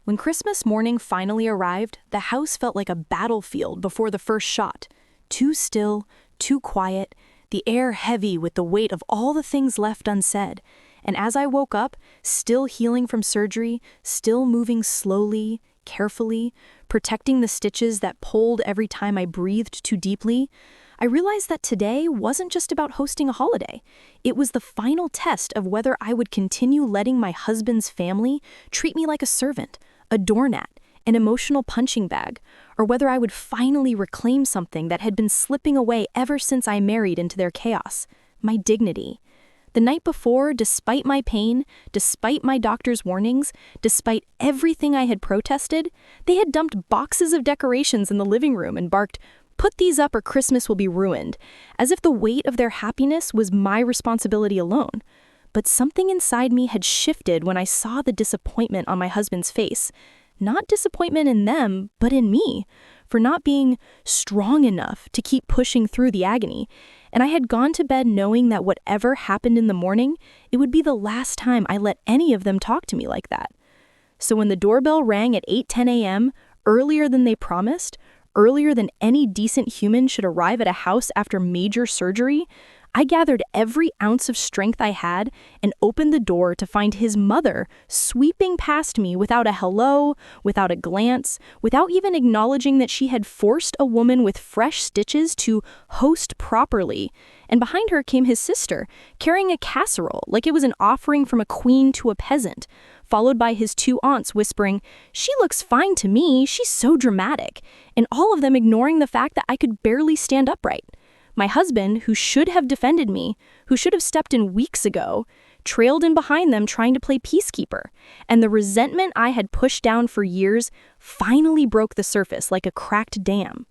When Christmas morning finally arrived, the house felt like a battlefield before the first shot. Too still, too quiet, the air heavy with the weight of all the things left unsaid. And as I woke up, still healing from surgery, still moving slowly, carefully, protecting the stitches that pulled every time I breathed too deeply, I realized that today wasn't just about hosting a holiday. It was the final test of whether I would continue letting my husband's family treat me like a servant, a doormat, an emotional punching bag, or whether I would finally reclaim something that had been slipping away ever since I married into their chaos, my dignity. The night before, despite my pain, despite my doctor's warnings, despite everything I had protested, they had dumped boxes of decorations in the living room and barked, "Put these up or Christmas will be ruined," as if the weight of their happiness was my responsibility alone. But something inside me had shifted when I saw the disappointment on my husband's face. Not disappointment in them, but in me, for not being strong enough to keep pushing through the agony. And I had gone to bed knowing that whatever happened in the morning, it would be the last time I let any of them talk to me like that. So when the doorbell rang at 8:10 a.m., earlier than they promised, earlier than any decent human should arrive at a house after major surgery, I gathered every ounce of strength I had and opened the door to find his mother sweeping past me without a hello, without a glance, without even acknowledging that she had forced a woman with fresh stitches to host properly. And behind her came his sister, carrying a casserole like it was an offering from a queen to a peasant, followed by his two aunts whispering, "She looks fine to me, she's so dramatic," and all of them ignoring the fact that I could barely stand upright. My husband, who should have defended me, who should have stepped in weeks ago, trailed in behind them trying to play peacekeeper, and the resentment I had pushed down for years finally broke the surface like a cracked dam.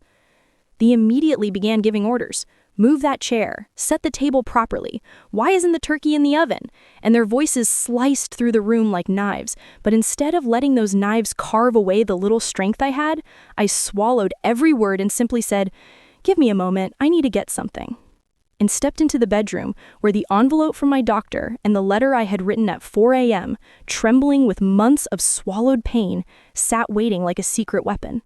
They immediately began giving orders. "Move that chair, set the table properly, why isn't the turkey in the oven?" And their voices sliced through the room like knives, but instead of letting those knives carve away the little strength I had, I swallowed every word and simply said, "Give me a moment, I need to get something," and stepped into the bedroom where the envelope from my doctor and the letter I had written at 4 a.m., trembling with months of swallowed pain, sat waiting like a secret weapon.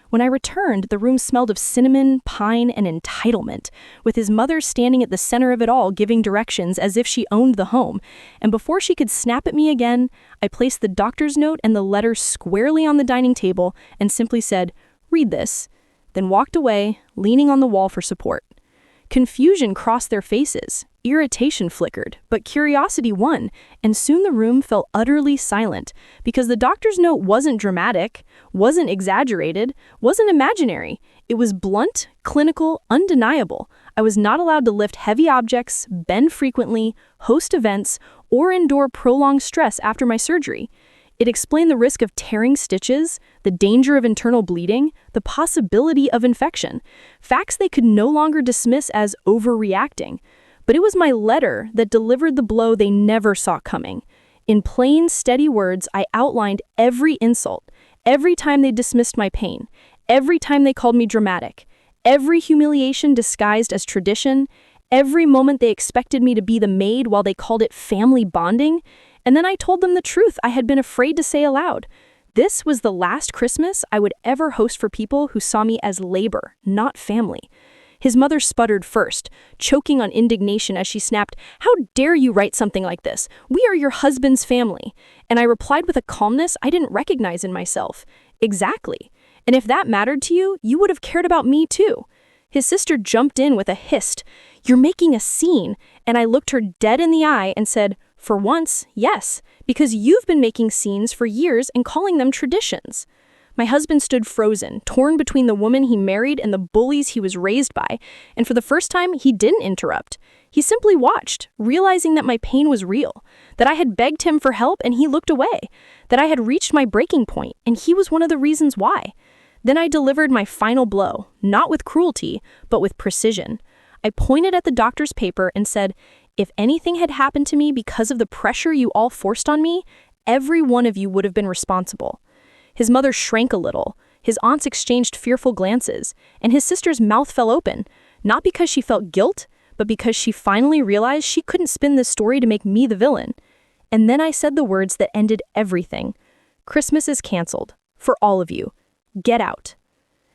When I returned, the room smelled of cinnamon, pine, and entitlement, with his mother standing at the center of it all giving directions as if she owned the home, and before she could snap at me again, I placed the doctor's note and the letter squarely on the dining table and simply said, "Read this," then walked away, leaning on the wall for support. Confusion crossed their faces, irritation flickered, but curiosity won, and soon the room fell utterly silent, because the doctor's note wasn't dramatic, wasn't exaggerated, wasn't imaginary. It was blunt, clinical, undeniable. I was not allowed to lift heavy objects, bend frequently, host events, or endure prolonged stress after my surgery. It explained the risk of tearing stitches, the danger of internal bleeding, the possibility of infection, facts they could no longer dismiss as overreacting. But it was my letter that delivered the blow they never saw coming. In plain, steady words, I outlined every insult, every time they dismissed my pain, every time they called me dramatic, every humiliation disguised as tradition, every moment they expected me to be the maid while they called it family bonding. And then I told them the truth I had been afraid to say aloud. This was the last Christmas I would ever host for people who saw me as labor, not family. His mother sputtered first, choking on indignation as she snapped, "How dare you write something like this? We are your husband's family." And I replied with a calmness I didn't recognize in myself. "Exactly. And if that mattered to you, you would have cared about me too." His sister jumped in with a hissed, "You're making a scene." And I looked her dead in the eye and said, "For once, yes, because you've been making scenes for years and calling them traditions." My husband stood frozen, torn between the woman he married and the bullies he was raised by, and for the first time, he didn't interrupt. He simply watched, realizing that my pain was real, that I had begged him for help and he looked away, that I had reached my breaking point and he was one of the reasons why. Then I delivered my final blow, not with cruelty, but with precision. I pointed at the doctor's paper and said, "If anything had happened to me because of the pressure you all forced on me, every one of you would have been responsible." His mother shrank a little, his aunts exchanged fearful glances, and his sister's mouth fell open, not because she felt guilt, but because she finally realized she couldn't spin this story to make me the villain. And then I said the words that ended everything. Christmas is canceled. For all of you. Get out."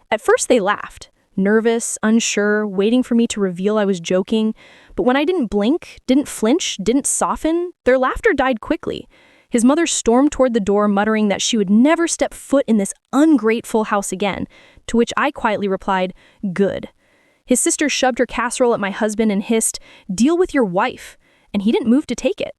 At first they laughed, nervous, unsure, waiting for me to reveal I was joking. But when I didn't blink, didn't flinch, didn't soften, their laughter died quickly. His mother stormed toward the door, muttering that she would never step foot in this ungrateful house again, to which I quietly replied, "Good." His sister shoved her casserole at my husband and hissed, "Deal with your wife," and he didn't move to take it.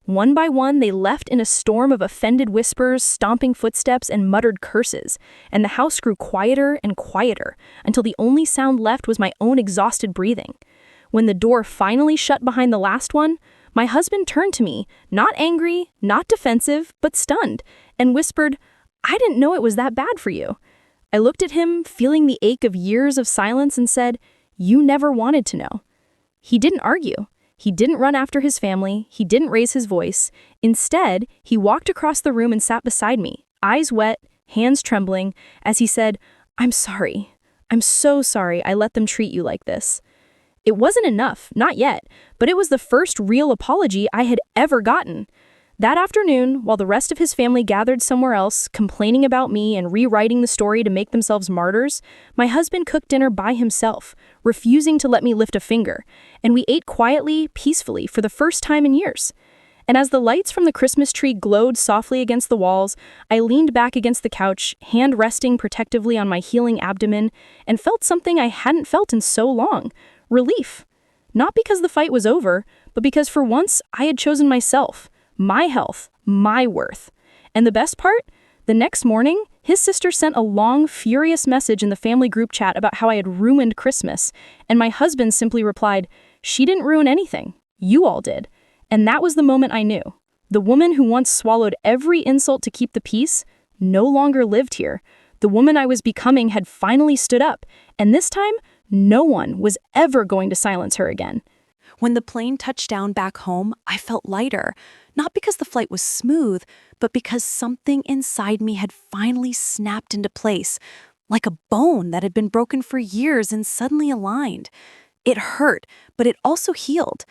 One by one, they left in a storm of offended whispers, stomping footsteps, and muttered curses, and the house grew quieter and quieter, until the only sound left was my own exhausted breathing. When the door finally shut behind the last one, my husband turned to me, not angry, not defensive, but stunned, and whispered, "I didn't know it was that bad for you." I looked at him, feeling the ache of years of silence, and said, "You never wanted to know." He didn't argue. He didn't run after his family. He didn't raise his voice. Instead, he walked across the room and sat beside me, eyes wet, hands trembling, as he said, "I'm sorry. I'm so sorry I let them treat you like this." It wasn't enough, not yet, but it was the first real apology I had ever gotten. That afternoon, while the rest of his family gathered somewhere else, complaining about me and rewriting the story to make themselves martyrs, my husband cooked dinner by himself, refusing to let me lift a finger, and we ate quietly, peacefully, for the first time in years. And as the lights from the Christmas tree glowed softly against the walls, I leaned back against the couch, hand resting protectively on my healing abdomen, and felt something I hadn't felt in so long: relief. Not because the fight was over, but because for once I had chosen myself, my health, my worth. And the best part? The next morning, his sister sent a long, furious message in the family group chat about how I had ruined Christmas, and my husband simply replied, "She didn't ruin anything. You all did." And that was the moment I knew. The woman who once swallowed every insult to keep the peace no longer lived here. The woman I was becoming had finally stood up, and this time, no one was ever going to silence her again. When the plane touched down back home, I felt lighter, not because the flight was smooth, but because something inside me had finally snapped into place, like a bone that had been broken for years and suddenly aligned. It hurt, but it also healed.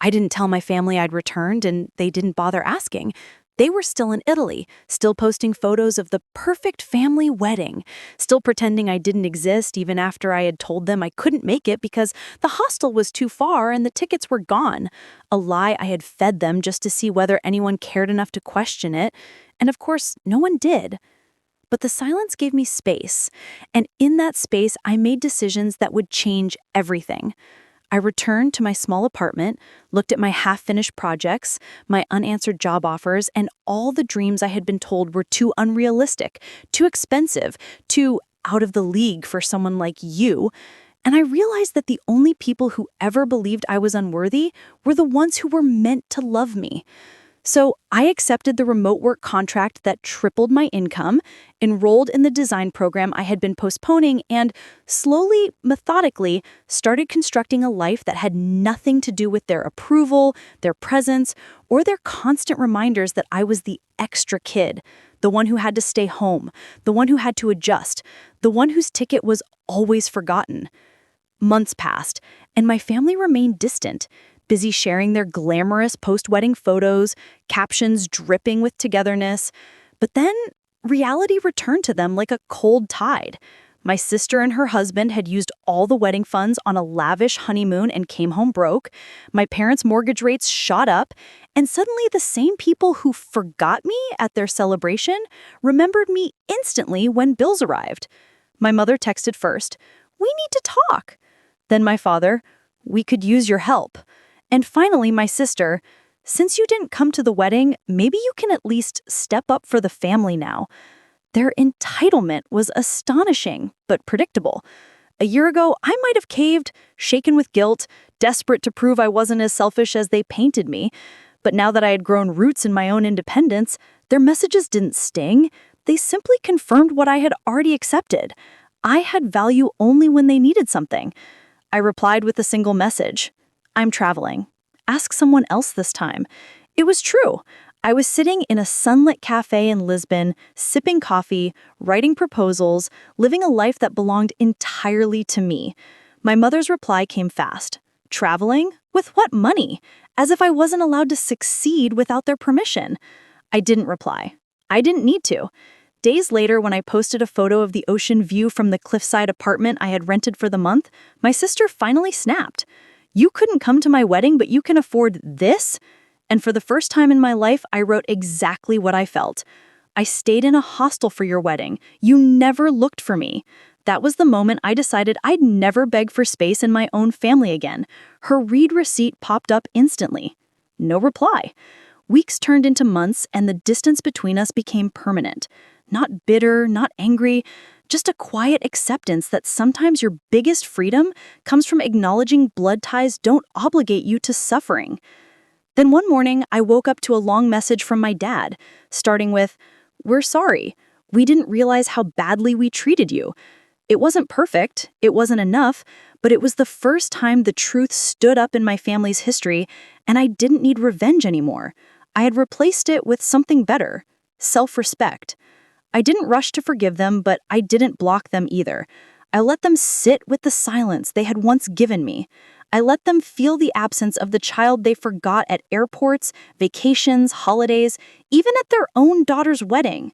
I didn't tell my family I'd returned, and they didn't bother asking. They were still in Italy, still posting photos of the perfect family wedding, still pretending I didn't exist even after I had told them I couldn't make it because the hostel was too far and the tickets were gone. A lie I had fed them just to see whether anyone cared enough to question it. And of course, no one did. But the silence gave me space, and in that space, I made decisions that would change everything. I returned to my small apartment, looked at my half-finished projects, my unanswered job offers, and all the dreams I had been told were too unrealistic, too expensive, too out of the league for someone like you. And I realized that the only people who ever believed I was unworthy were the ones who were meant to love me. So I accepted the remote work contract that tripled my income, enrolled in the design program I had been postponing, and slowly, methodically, started constructing a life that had nothing to do with their approval, their presence, or their constant reminders that I was the extra kid, the one who had to stay home, the one who had to adjust, the one whose ticket was always forgotten. Months passed, and my family remained distant, busy sharing their glamorous post-wedding photos, captions dripping with togetherness. But then, reality returned to them like a cold tide. My sister and her husband had used all the wedding funds on a lavish honeymoon and came home broke. My parents' mortgage rates shot up, and suddenly the same people who forgot me at their celebration remembered me instantly when bills arrived. My mother texted first, "We need to talk." Then my father, "We could use your help." And finally, my sister, "Since you didn't come to the wedding, maybe you can at least step up for the family now." Their entitlement was astonishing, but predictable. A year ago, I might have caved, shaken with guilt, desperate to prove I wasn't as selfish as they painted me. But now that I had grown roots in my own independence, their messages didn't sting. They simply confirmed what I had already accepted. I had value only when they needed something. I replied with a single message: "I'm traveling. Ask someone else this time." It was true. I was sitting in a sunlit cafe in Lisbon, sipping coffee, writing proposals, living a life that belonged entirely to me. My mother's reply came fast. "Traveling? With what money?" As if I wasn't allowed to succeed without their permission. I didn't reply. I didn't need to. Days later, when I posted a photo of the ocean view from the cliffside apartment I had rented for the month, my sister finally snapped. "You couldn't come to my wedding, but you can afford this?" And for the first time in my life, I wrote exactly what I felt. "I stayed in a hostel for your wedding. You never looked for me." That was the moment I decided I'd never beg for space in my own family again. Her read receipt popped up instantly. No reply. Weeks turned into months, and the distance between us became permanent. Not bitter, not angry, just a quiet acceptance that sometimes your biggest freedom comes from acknowledging blood ties don't obligate you to suffering. Then one morning, I woke up to a long message from my dad, starting with, "We're sorry. We didn't realize how badly we treated you." It wasn't perfect, it wasn't enough, but it was the first time the truth stood up in my family's history, and I didn't need revenge anymore. I had replaced it with something better: self-respect. I didn't rush to forgive them, but I didn't block them either. I let them sit with the silence they had once given me. I let them feel the absence of the child they forgot at airports, vacations, holidays, even at their own daughter's wedding.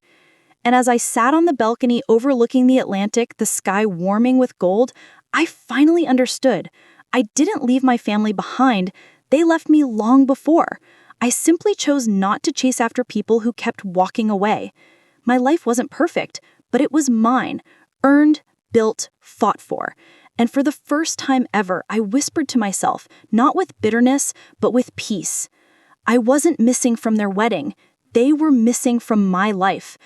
And as I sat on the balcony overlooking the Atlantic, the sky warming with gold, I finally understood. I didn't leave my family behind. They left me long before. I simply chose not to chase after people who kept walking away. My life wasn't perfect, but it was mine, earned, built, fought for. And for the first time ever, I whispered to myself, not with bitterness, but with peace. I wasn't missing from their wedding. They were missing from my life.